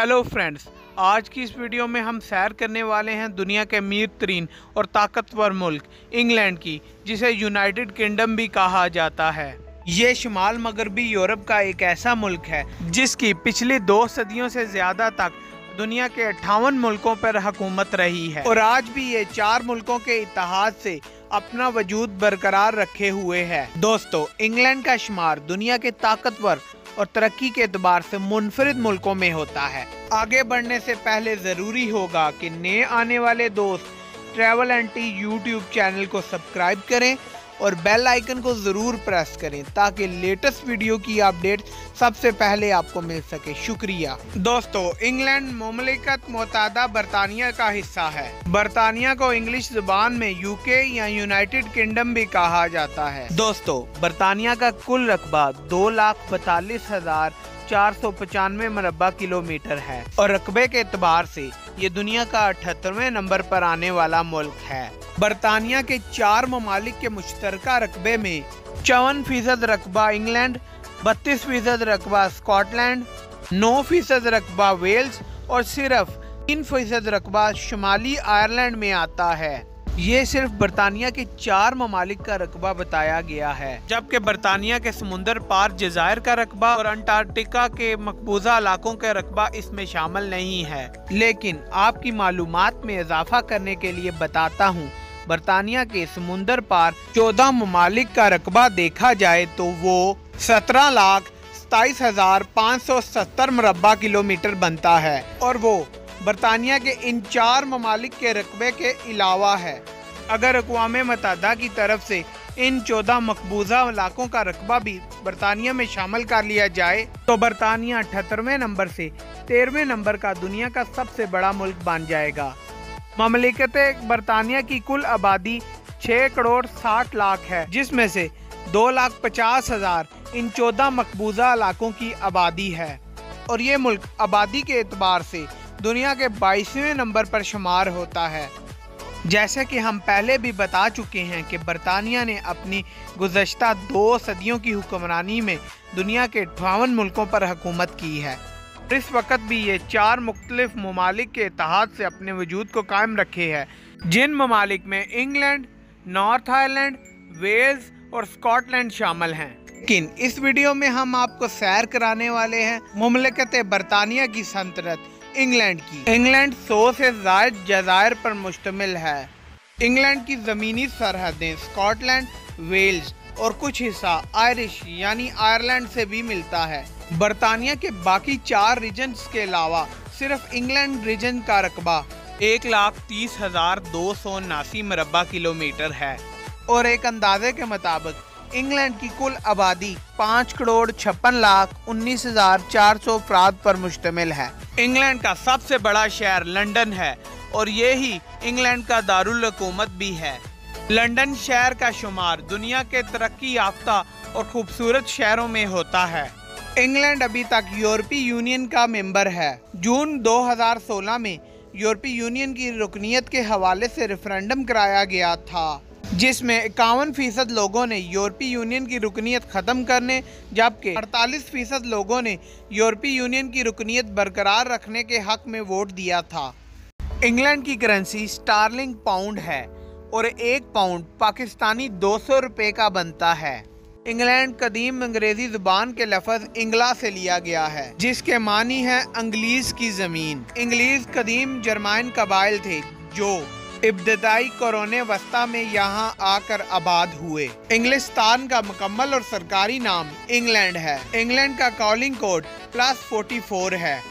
Hello friends, आज की इस वीडियो में हम सैर करने वाले हैं दुनिया के अमीर तरीन और ताकतवर मुल्क इंग्लैंड की, जिसे यूनाइटेड किंगडम भी कहा जाता है। ये शुमाल मगरबी यूरोप का एक ऐसा मुल्क है जिसकी पिछली 2 सदियों से ज्यादा तक दुनिया के 58 मुल्कों पर हुकूमत रही है और आज भी ये 4 मुल्कों के इत्तेहाद से अपना वजूद बरकरार रखे हुए है। दोस्तों, इंग्लैंड का शुमार दुनिया के ताकतवर और तरक्की के एतबार से मुनफरिद मुल्कों में होता है। आगे बढ़ने से पहले जरूरी होगा कि नए आने वाले दोस्त ट्रैवल एंटी यूट्यूब चैनल को सब्सक्राइब करें और बेल आइकन को जरूर प्रेस करें ताकि लेटेस्ट वीडियो की अपडेट सबसे पहले आपको मिल सके। शुक्रिया। दोस्तों, इंग्लैंड मुमलिकत मुत्तहदा बरतानिया का हिस्सा है। बरतानिया को इंग्लिश जुबान में यूके या यूनाइटेड किंगडम भी कहा जाता है। दोस्तों, बरतानिया का कुल रकबा 2,42,495 मरबा किलोमीटर है और रकबे के एतबार से ये दुनिया का 78वें नंबर पर आने वाला मुल्क है। बरतानिया के 4 ममालिक के मुश्तरका रकबे में 54% रकबा इंग्लैंड, 32% रकबा स्कॉटलैंड, 9% रकबा वेल्स और सिर्फ 3% रकबा शुमाली आयरलैंड में आता है। ये सिर्फ बरतानिया के 4 ममालिक का रकबा बताया गया है, जबकि बरतानिया के समुंदर पार जजायर का रकबा और अंटार्कटिका के मकबूजा इलाकों का रकबा इसमें शामिल नहीं है। लेकिन आपकी मालूमात में इजाफा करने के लिए बताता हूँ, बरतानिया के समुंदर पार 14 ममालिक का रकबा देखा जाए तो वो 17,27,570 मरबा किलोमीटर बनता है और वो बरतानिया के इन 4 ममालिक के रकबे के अलावा है। अगर अक़वाम मुत्तहदा की तरफ से इन 14 मकबूजा इलाकों का रकबा भी बरतानिया में शामिल कर लिया जाए तो बरतानिया 78वें नंबर से 13वें नंबर का दुनिया का सबसे बड़ा मुल्क बन जाएगा। ममलिकत बरतानिया की कुल आबादी 6 करोड़ 60 लाख है, जिसमें से 2,50,000 इन 14 मकबूजा इलाकों की आबादी है और ये मुल्क आबादी के एतबार से दुनिया के 22वें नंबर पर शुमार होता है। जैसे कि हम पहले भी बता चुके हैं कि बरतानिया ने अपनी गुज़श्ता 2 सदियों की हुक्मरानी में दुनिया के 58 मुल्कों पर हुकूमत की है। इस वक्त भी ये 4 मुख्तलिफ ममालिक के इत्तेहाद से अपने वजूद को कायम रखे है, जिन ममालिक में इंग्लैंड, नॉर्थ आयरलैंड, वेल्स और स्कॉटलैंड शामिल हैं। लेकिन इस वीडियो में हम आपको सैर कराने वाले हैं मुमलिकत बरतानिया की सल्तनत इंग्लैंड की। इंग्लैंड 100 से ज़ायद जज़ायर पर मुश्तमिल है। इंग्लैंड की ज़मीनी सरहदें स्कॉटलैंड, वेल्स और कुछ हिस्सा आयरिश यानी आयरलैंड से भी मिलता है। बरतानिया के बाकी 4 रीजन्स के अलावा सिर्फ इंग्लैंड रीजन का रकबा 1,30,279 मरबा किलोमीटर है और एक अंदाजे के मुताबिक इंग्लैंड की कुल आबादी 5,56,19,400 अफराद पर मुश्तमिल है। इंग्लैंड का सबसे बड़ा शहर लंदन है और यही इंग्लैंड का दारुल हुकूमत भी है। लंदन शहर का शुमार दुनिया के तरक्की याफ्ता और खूबसूरत शहरों में होता है। इंग्लैंड अभी तक यूरोपीय यूनियन का मेंबर है। जून 2016 में यूरोपीय यूनियन की रुकनीत के हवाले से रेफरेंडम कराया गया था, जिसमें 51% लोगों ने यूरोपीय यूनियन की रुकनीत ख़त्म करने जबकि 48% लोगों ने यूरोपीय यूनियन की रुकनीत बरकरार रखने के हक में वोट दिया था। इंग्लैंड की करेंसी स्टार्लिंग पाउंड है और 1 पाउंड पाकिस्तानी 200 रुपये का बनता है। इंग्लैंड कदीम अंग्रेजी जुबान के लफ्ज़ इंग्ला से लिया गया है, जिसके मानी है अंग्लीज की ज़मीन। इंग्लीज कदीम जर्मन कबाइल थे जो इब्तदाई कुरान वस्ता में यहाँ आकर आबाद हुए। इंग्लिस्तान का मुकम्मल और सरकारी नाम इंग्लैंड है। इंग्लैंड का कॉलिंग कोड +44 है।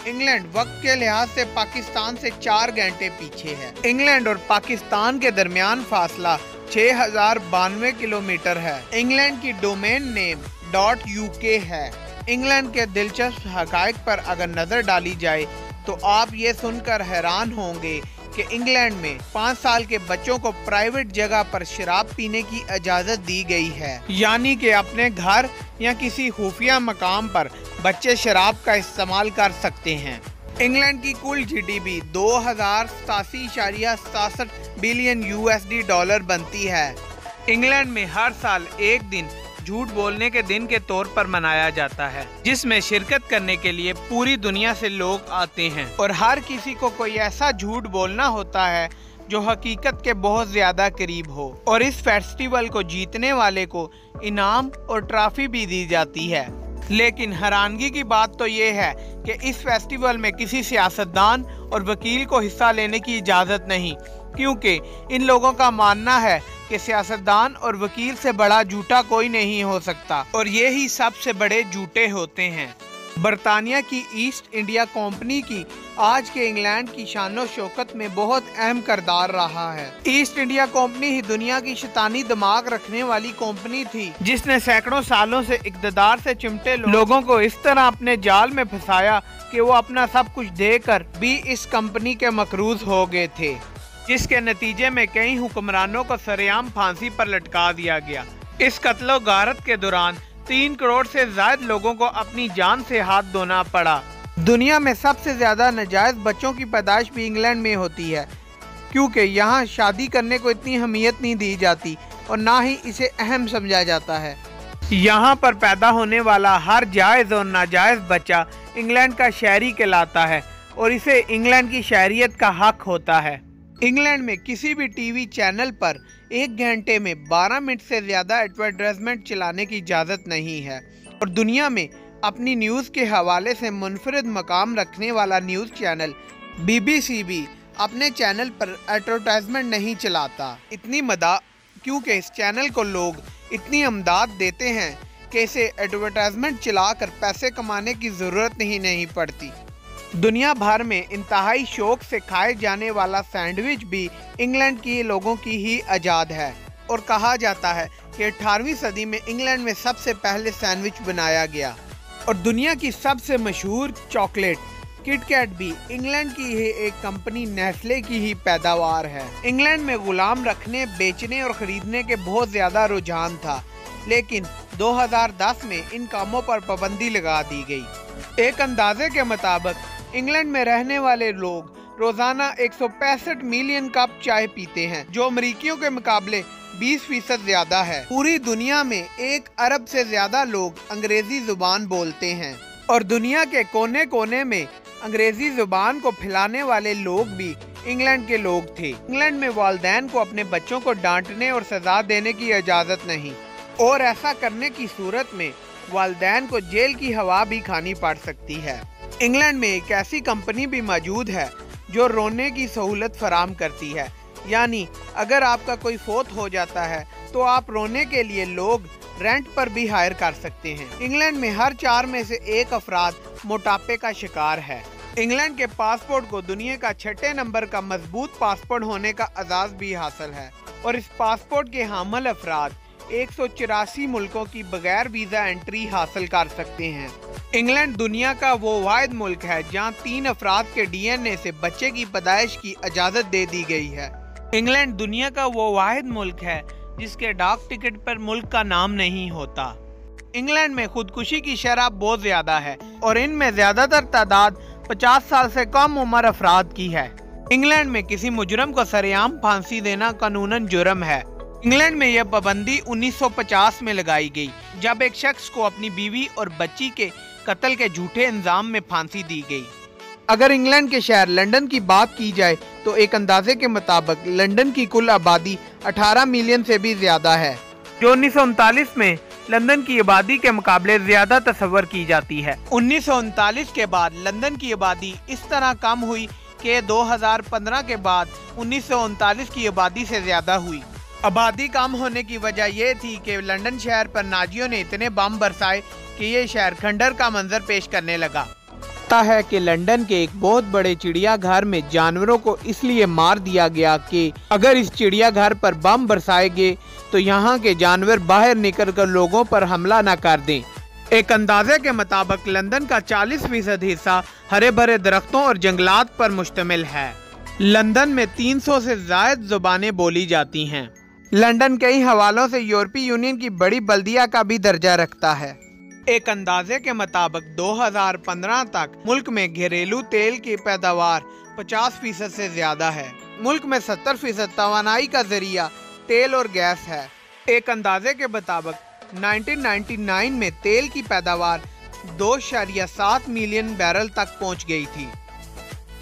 इंग्लैंड वक्त के लिहाज से पाकिस्तान से 4 घंटे पीछे है। इंग्लैंड और पाकिस्तान के दरमियान फासला 6,092 किलोमीटर है। इंग्लैंड की डोमेन नेम .uk है। इंग्लैंड के दिलचस्प हक़ाइक़ पर अगर नज़र डाली जाए तो आप ये सुनकर हैरान होंगे कि इंग्लैंड में 5 साल के बच्चों को प्राइवेट जगह पर शराब पीने की इजाज़त दी गई है, यानी कि अपने घर या किसी खुफिया मकाम पर बच्चे शराब का इस्तेमाल कर सकते हैं। इंग्लैंड की कुल GDP 2,087.67 बिलियन USD डॉलर बनती है। इंग्लैंड में हर साल एक दिन झूठ बोलने के दिन के तौर पर मनाया जाता है, जिसमें शिरकत करने के लिए पूरी दुनिया से लोग आते हैं और हर किसी को कोई ऐसा झूठ बोलना होता है जो हकीकत के बहुत ज्यादा करीब हो। और इस फेस्टिवल को जीतने वाले को इनाम और ट्रॉफी भी दी जाती है। लेकिन हैरानगी की बात तो ये है कि इस फेस्टिवल में किसी सियासतदान और वकील को हिस्सा लेने की इजाज़त नहीं, क्योंकि इन लोगों का मानना है कि सियासतदान और वकील से बड़ा झूठा कोई नहीं हो सकता और ये ही सबसे बड़े झूठे होते हैं। बरतानिया की ईस्ट इंडिया कंपनी की आज के इंग्लैंड की शानो शौकत में बहुत अहम किरदार रहा है। ईस्ट इंडिया कंपनी ही दुनिया की शैतानी दिमाग रखने वाली कंपनी थी, जिसने सैकड़ों सालों से इक़्तिदार से चिमटे लोगों को इस तरह अपने जाल में फंसाया कि वो अपना सब कुछ देकर भी इस कंपनी के मकरूज हो गए थे, जिसके नतीजे में कई हुक्मरानों को सरेआम फांसी पर लटका दिया गया। इस कत्लो गारत के दौरान 3 करोड़ से ज्यादा लोगों को अपनी जान से हाथ धोना पड़ा। दुनिया में सबसे ज्यादा नाजायज बच्चों की पैदाइश भी इंग्लैंड में होती है, क्योंकि यहाँ शादी करने को इतनी अहमियत नहीं दी जाती और ना ही इसे अहम समझा जाता है। यहाँ पर पैदा होने वाला हर जायज और नाजायज बच्चा इंग्लैंड का शहरी कहलाता है और इसे इंग्लैंड की शहरियत का हक होता है। इंग्लैंड में किसी भी टीवी चैनल पर 1 घंटे में 12 मिनट से ज्यादा एडवर्टाइजमेंट चलाने की इजाज़त नहीं है और दुनिया में अपनी न्यूज़ के हवाले से मुनफरिद मकाम रखने वाला न्यूज़ चैनल BBC भी अपने चैनल पर एडवर्टाइजमेंट नहीं चलाता। इतनी मदा क्योंकि इस चैनल को लोग इतनी अमदाद देते हैं कि इसे एडवर्टाइजमेंट चलाकर पैसे कमाने की ज़रूरत ही नहीं पड़ती। दुनिया भर में इंतहाई शौक से खाए जाने वाला सैंडविच भी इंग्लैंड के लोगों की ही इजाद है और कहा जाता है कि 18वीं सदी में इंग्लैंड में सबसे पहले सैंडविच बनाया गया। और दुनिया की सबसे मशहूर चॉकलेट किट कैट भी इंग्लैंड की ही एक कंपनी नेस्ले की ही पैदावार है। इंग्लैंड में गुलाम रखने, बेचने और खरीदने के बहुत ज़्यादा रुझान था, लेकिन 2010 में इन कामों पर पाबंदी लगा दी गई। एक अंदाजे के मुताबिक इंग्लैंड में रहने वाले लोग रोजाना 165 मिलियन कप चाय पीते हैं, जो अमरीकियों के मुकाबले 20% ज्यादा है। पूरी दुनिया में 1 अरब से ज्यादा लोग अंग्रेजी जुबान बोलते हैं और दुनिया के कोने कोने में अंग्रेजी जुबान को फैलाने वाले लोग भी इंग्लैंड के लोग थे। इंग्लैंड में वालिदैन को अपने बच्चों को डांटने और सजा देने की इजाजत नहीं, और ऐसा करने की सूरत में वालिदैन को जेल की हवा भी खानी पड़ सकती है। इंग्लैंड में एक ऐसी कंपनी भी मौजूद है जो रोने की सहूलत फराम करती है, यानी अगर आपका कोई फोत हो जाता है तो आप रोने के लिए लोग रेंट पर भी हायर कर सकते हैं। इंग्लैंड में हर 4 में से 1 अफराद मोटापे का शिकार है। इंग्लैंड के पासपोर्ट को दुनिया का 6 नंबर का मजबूत पासपोर्ट होने का एजाज भी हासिल है और इस पासपोर्ट के हामिल अफराद 184 मुल्कों की बगैर वीजा एंट्री हासिल कर सकते हैं। इंग्लैंड दुनिया का वो वाहिद मुल्क है जहां 3 अफराद के DNA से बच्चे की पैदाइश की इजाजत दे दी गई है। इंग्लैंड दुनिया का वो वाहिद मुल्क है जिसके डाक टिकट पर मुल्क का नाम नहीं होता। इंग्लैंड में खुदकुशी की शरह बहुत ज्यादा है और इनमें ज्यादातर तादाद 50 साल से कम उम्र अफराद की है। इंग्लैंड में किसी मुजरम को सरेआम फांसी देना कानूनन जुर्म है। इंग्लैंड में यह पाबंदी 1950 में लगाई गई, जब एक शख्स को अपनी बीवी और बच्ची के कत्ल के झूठे इल्जाम में फांसी दी गई। अगर इंग्लैंड के शहर लंदन की बात की जाए तो एक अंदाजे के मुताबिक लंदन की कुल आबादी 18 मिलियन से भी ज्यादा है, जो 1939 में लंदन की आबादी के मुकाबले ज्यादा तस्वर की जाती है। 1939 के बाद लंदन की आबादी इस तरह कम हुई कि 2015 के बाद 1939 की आबादी से ज्यादा हुई। आबादी कम होने की वजह यह थी कि लंदन शहर पर नाजियों ने इतने बम बरसाए कि ये शहर खंडर का मंजर पेश करने लगा। पता है कि लंदन के एक बहुत बड़े चिड़ियाघर में जानवरों को इसलिए मार दिया गया कि अगर इस चिड़ियाघर पर बम बरसाए गए तो यहाँ के जानवर बाहर निकलकर लोगों पर हमला न कर दें। एक अंदाजे के मुताबिक लंदन का 40% हिस्सा हरे भरे दरख्तों और जंगलात पर मुश्तमिल है। लंदन में 300 से ज्यादा जुबानें बोली जाती हैं। लंदन कई हवालों से यूरोपीय यूनियन की बड़ी बल्दिया का भी दर्जा रखता है। एक अंदाजे के मुताबिक 2015 तक मुल्क में घरेलू तेल की पैदावार 50% से ज्यादा है। मुल्क में 70% तवानाई का जरिया तेल और गैस है। एक अंदाजे के मुताबिक 1999 में तेल की पैदावार 2.7 मिलियन बैरल तक पहुंच गई थी।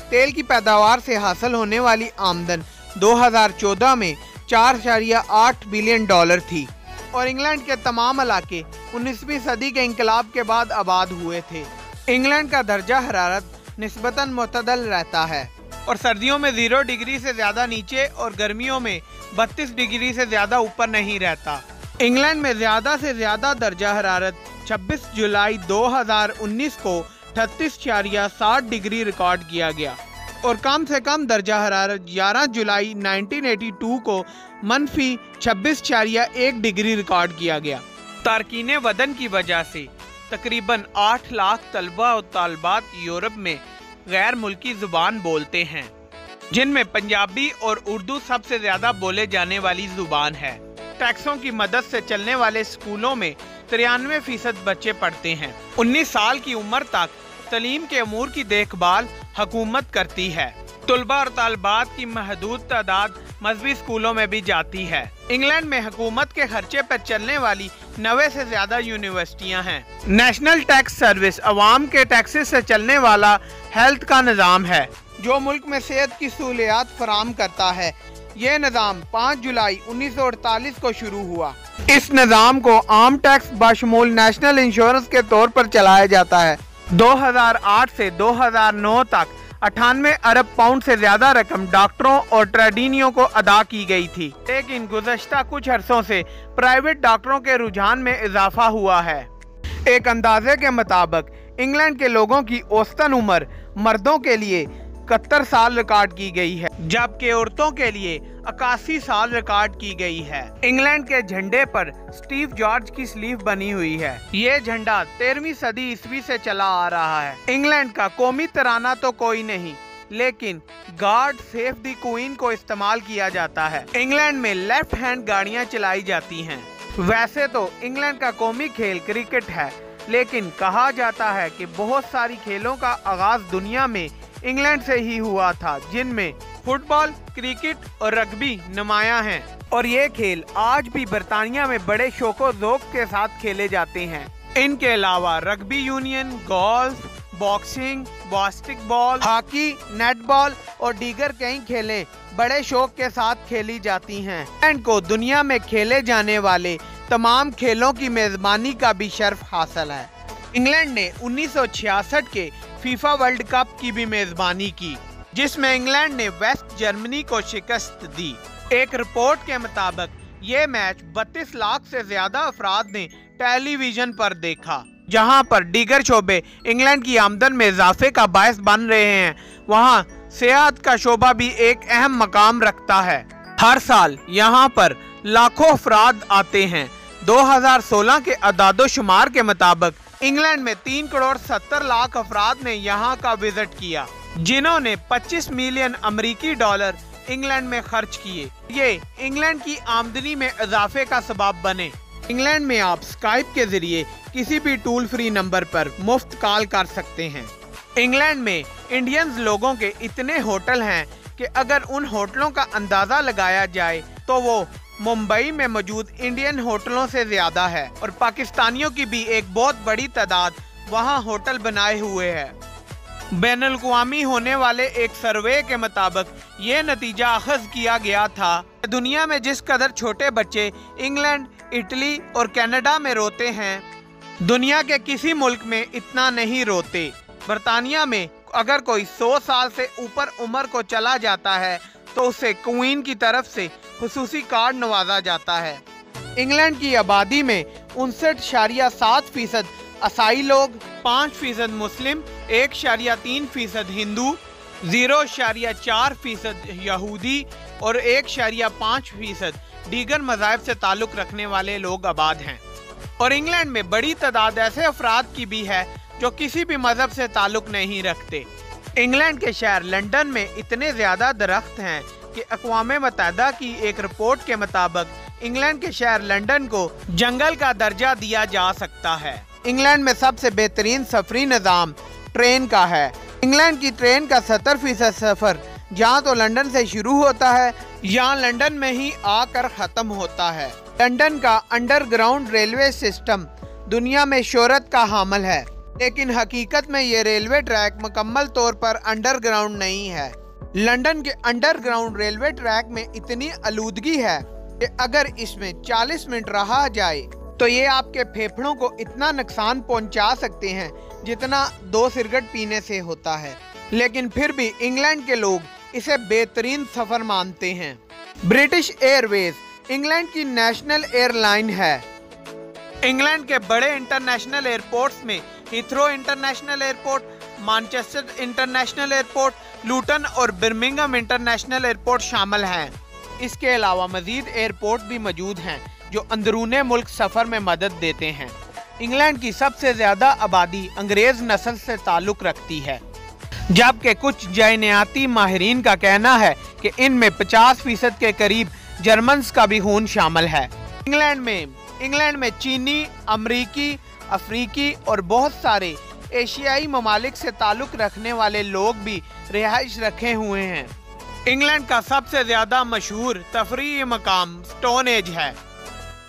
तेल की पैदावार से हासिल होने वाली आमदन 2014 में 4.8 बिलियन डॉलर थी और इंग्लैंड के तमाम इलाके 19वीं सदी के इंकलाब के बाद आबाद हुए थे। इंग्लैंड का दर्जा हरारत निस्बतन मुतदल रहता है और सर्दियों में 0 डिग्री से ज़्यादा नीचे और गर्मियों में 32 डिग्री से ज़्यादा ऊपर नहीं रहता। इंग्लैंड में ज़्यादा से ज़्यादा दर्जा हरारत 26 जुलाई 2019 को 38.7 डिग्री रिकॉर्ड किया गया और कम से कम दर्जा हरारत 11 जुलाई 1982 को -26.1 डिग्री रिकॉर्ड किया गया। तारकीन वतन की वजह से तकरीबन 8 लाख तलबा और तालबात यूरोप में गैर मुल्की जुबान बोलते हैं, जिनमें पंजाबी और उर्दू सबसे ज़्यादा बोले जाने वाली जुबान है। टैक्सों की मदद से चलने वाले स्कूलों में 93% बच्चे पढ़ते हैं। 19 साल की उम्र तक तालीम के अमूर की देखभाल हुकूमत करती है। तलबा और तालबात की महदूद तादाद मजहबी स्कूलों में भी जाती है। इंग्लैंड में हुकूमत के खर्चे पर चलने वाली 90 से ज्यादा यूनिवर्सिटियां हैं। नेशनल टैक्स सर्विस अवाम के टैक्सेस से चलने वाला हेल्थ का निज़ाम है, जो मुल्क में सेहत की सहूलियात फराहम करता है। ये निज़ाम 5 जुलाई 1948 को शुरू हुआ। इस निज़ाम को आम टैक्स बशमूल नेशनल इंश्योरेंस के तौर पर चलाया जाता है। 2008 से 2009 तक 98 अरब पाउंड से ज्यादा रकम डॉक्टरों और ट्रेडिनियों को अदा की गई थी, लेकिन गुज़श्ता कुछ अरसों से प्राइवेट डॉक्टरों के रुझान में इजाफा हुआ है। एक अंदाजे के मुताबिक इंग्लैंड के लोगों की औसतन उम्र मर्दों के लिए 71 साल रिकॉर्ड की गई है, जबकि औरतों के लिए 81 साल रिकॉर्ड की गई है। इंग्लैंड के झंडे पर स्टीव जॉर्ज की स्लीव बनी हुई है। ये झंडा 13वीं सदी ईस्वी से चला आ रहा है। इंग्लैंड का कौमी तराना तो कोई नहीं, लेकिन गॉड सेव द क्वीन को इस्तेमाल किया जाता है। इंग्लैंड में लेफ्ट हैंड गाड़ियां चलाई जाती हैं। वैसे तो इंग्लैंड का कौमी खेल क्रिकेट है, लेकिन कहा जाता है कि बहुत सारी खेलों का आगाज दुनिया में इंग्लैंड से ही हुआ था, जिनमें फुटबॉल, क्रिकेट और रग्बी नुमायां हैं और ये खेल आज भी बरतानिया में बड़े शौको ज़ौक़ के साथ खेले जाते हैं। इनके अलावा rugby union, golf, boxing, basketball, hockey, netball और दीगर कई खेलें बड़े शौक के साथ खेली जाती हैं। इंग्लैंड को दुनिया में खेले जाने वाले तमाम खेलों की मेजबानी का भी शर्फ हासिल है। इंग्लैंड ने 1966 के फीफा वर्ल्ड कप की भी मेजबानी की, जिसमें इंग्लैंड ने वेस्ट जर्मनी को शिकस्त दी। एक रिपोर्ट के मुताबिक ये मैच 32 लाख से ज्यादा अफराद ने टेलीविजन पर देखा। जहां पर दीगर शोबे इंग्लैंड की आमदन में इजाफे का बायस बन रहे हैं, वहां सेहत का शोबा भी एक अहम मकाम रखता है। हर साल यहां पर लाखों अफराद आते हैं। 2016 के अदादो-शुमार के मुताबिक इंग्लैंड में 3 करोड़ 70 लाख अफराद ने यहाँ का विजिट किया, जिन्होंने 25 मिलियन अमेरिकी डॉलर इंग्लैंड में खर्च किए। ये इंग्लैंड की आमदनी में इजाफे का सबब बने। इंग्लैंड में आप स्काइप के जरिए किसी भी टोल फ्री नंबर पर मुफ्त कॉल कर सकते हैं। इंग्लैंड में इंडियंस लोगों के इतने होटल हैं कि अगर उन होटलों का अंदाजा लगाया जाए तो वो मुंबई में मौजूद इंडियन होटलों से ज्यादा है और पाकिस्तानियों की भी एक बहुत बड़ी तादाद वहां होटल बनाए हुए है। बैनुल-अक़वामी होने वाले एक सर्वे के मुताबिक ये नतीजा अखज़ किया गया था कि दुनिया में जिस कदर छोटे बच्चे इंग्लैंड, इटली और कनाडा में रोते हैं, दुनिया के किसी मुल्क में इतना नहीं रोते। बरतानिया में अगर कोई 100 साल से ऊपर उम्र को चला जाता है तो उसे क्वीन की तरफ से खुसूसी कार्ड नवाजा जाता है। इंग्लैंड की आबादी में 59.7% ईसाई लोग, 5% मुस्लिम, 1.3% हिंदू, 0.4% यहूदी और 1.5% दीगर मज़ाहिब से ताल्लुक़ रखने वाले लोग आबाद हैं। और इंग्लैंड में बड़ी तादाद ऐसे अफराद की भी है जो किसी भी मजहब से ताल्लुक़ नहीं रखते। इंग्लैंड के शहर लंदन में इतने ज़्यादा दरख्त हैं कि अक़वाम मुत्तहिदा की एक रिपोर्ट के मुताबिक इंग्लैंड के शहर लंदन को जंगल का दर्जा दिया जा सकता है। इंग्लैंड में सबसे बेहतरीन सफरी निज़ाम ट्रेन का है। इंग्लैंड की ट्रेन का 70% सफ़र जहाँ तो लंदन से शुरू होता है या लंदन में ही आकर ख़त्म होता है। लंदन का अंडरग्राउंड रेलवे सिस्टम दुनिया में शोहरत का हामिल है, लेकिन हकीकत में ये रेलवे ट्रैक मुकम्मल तौर पर अंडरग्राउंड नहीं है। लंदन के अंडरग्राउंड रेलवे ट्रैक में इतनी आलूदगी है कि अगर इसमें 40 मिनट रहा जाए तो ये आपके फेफड़ों को इतना नुकसान पहुंचा सकते हैं जितना 2 सिगरेट पीने से होता है, लेकिन फिर भी इंग्लैंड के लोग इसे बेहतरीन सफ़र मानते हैं। ब्रिटिश एयरवेज इंग्लैंड की नेशनल एयरलाइन है। इंग्लैंड के बड़े इंटरनेशनल एयरपोर्ट्स में Heathrow international airport, Manchester international airport, Luton और बर्मिंघम इंटरनेशनल एयरपोर्ट शामिल हैं। इसके अलावा मज़ीद एयरपोर्ट भी मौजूद हैं जो अंदरूने मुल्क सफ़र में मदद देते हैं। इंग्लैंड की सबसे ज़्यादा आबादी अंग्रेज़ नस्ल से ताल्लुक़ रखती है, जबकि कुछ जैनियाती माहिरीन का कहना है कि इनमें 50% के करीब जर्मन्स का भी खून शामिल है। इंग्लैंड में चीनी, अमरीकी, अफ्रीकी और बहुत सारे एशियाई ममालिक से ताल्लुक़ रखने वाले लोग भी रिहाइश रखे हुए हैं। इंग्लैंड का सबसे ज़्यादा मशहूर तफरीही मकाम स्टोन एज है।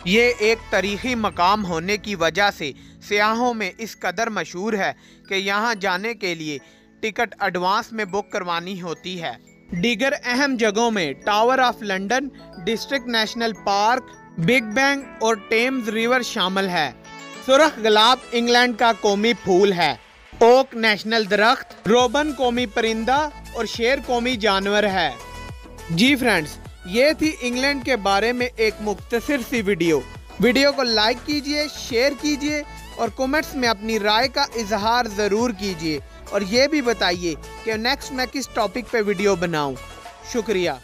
ये एक तारीख़ी मकाम होने की वजह से सियाहों में इस कदर मशहूर है कि यहाँ जाने के लिए टिकट एडवांस में बुक करवानी होती है। दीगर अहम जगहों में tower of London, district national park, big bang और टेम्स रिवर शामिल है। सुर्ख गुलाब इंग्लैंड का कौमी फूल है। ओक नेशनल दरख्त, रोबन कौमी परिंदा और शेर कौमी जानवर है। जी फ्रेंड्स, ये थी इंग्लैंड के बारे में एक मुख्तसर सी वीडियो को लाइक कीजिए, शेयर कीजिए और कमेंट्स में अपनी राय का इजहार ज़रूर कीजिए और ये भी बताइए कि नेक्स्ट मैं किस टॉपिक पे वीडियो बनाऊं। शुक्रिया।